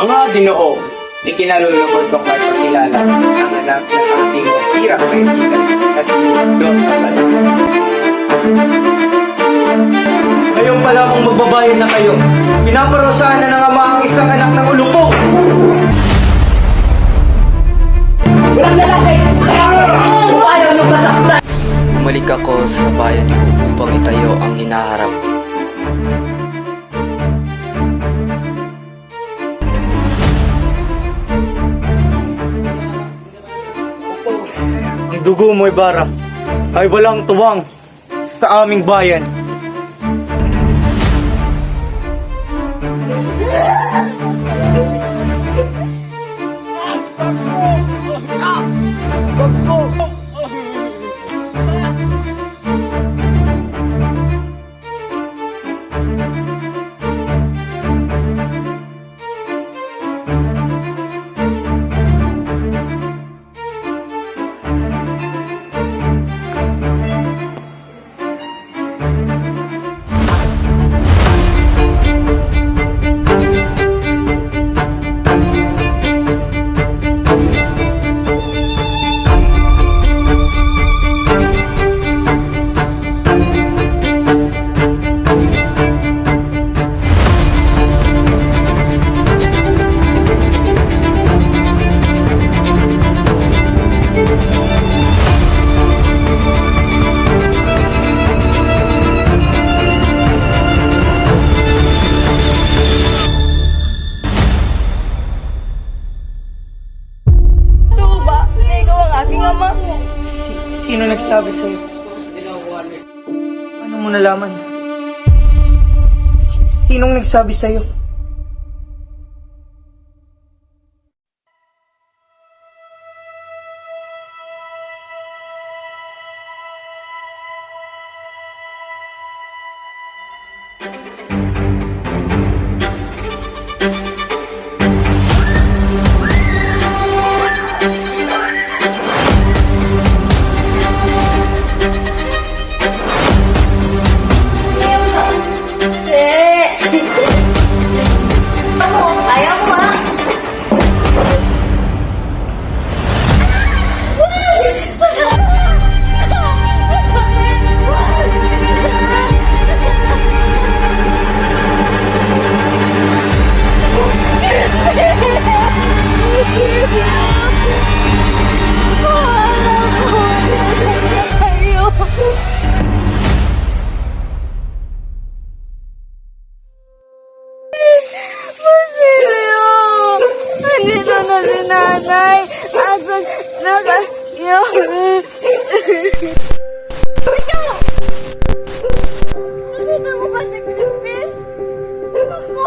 Mga Ginoo, ikinalulungkot ko kayo pagkilala ang anak ng aking nasirang kaibigan na si Don Abala. Ngayon pa lamang magbabayad na kayo. Pinaparusahan na ng ama ang isang anak ng ulupong. Walang lalaki! Kung ayaw niyong masaktan! Bumalik ako sa bayan ko upang itayo ang hinaharap. Ang dugo mo, Ibarra, ay walang tuwang sa aming bayan. Sino nagsabi sa'yo? Paano mo nalaman? Sinong nagsabi sa'yo? Nandito na si nanay. Asan na kayo? Nakita mo ba si Crispin? Ako!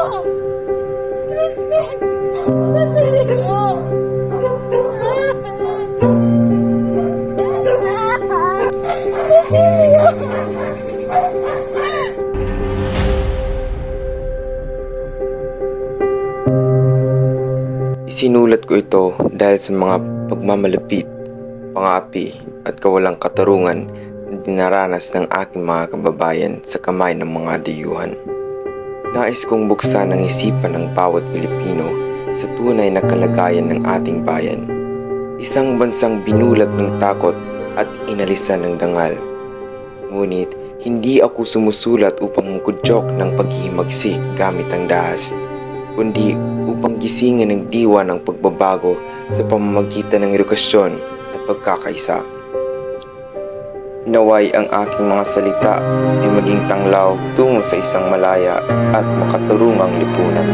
Crispin! Basilio! Isinulat ko ito dahil sa mga pagmamalapit, pangapi at kawalang katarungan na dinaranas ng aking mga kababayan sa kamay ng mga diyuhan. Nais kong buksan ang isipan ng bawat Pilipino sa tunay na kalagayan ng ating bayan. Isang bansang binulag ng takot at inalisan ng dangal. Ngunit hindi ako sumusulat upang mangkudyok ng paghihimagsik gamit ang dahas, kundi upang gisingin ang diwa ng pagbabago sa pamamagitan ng edukasyon at pagkakaisa. Naway ang aking mga salita ay maging tanglaw tungo sa isang malaya at makatarungang lipunan.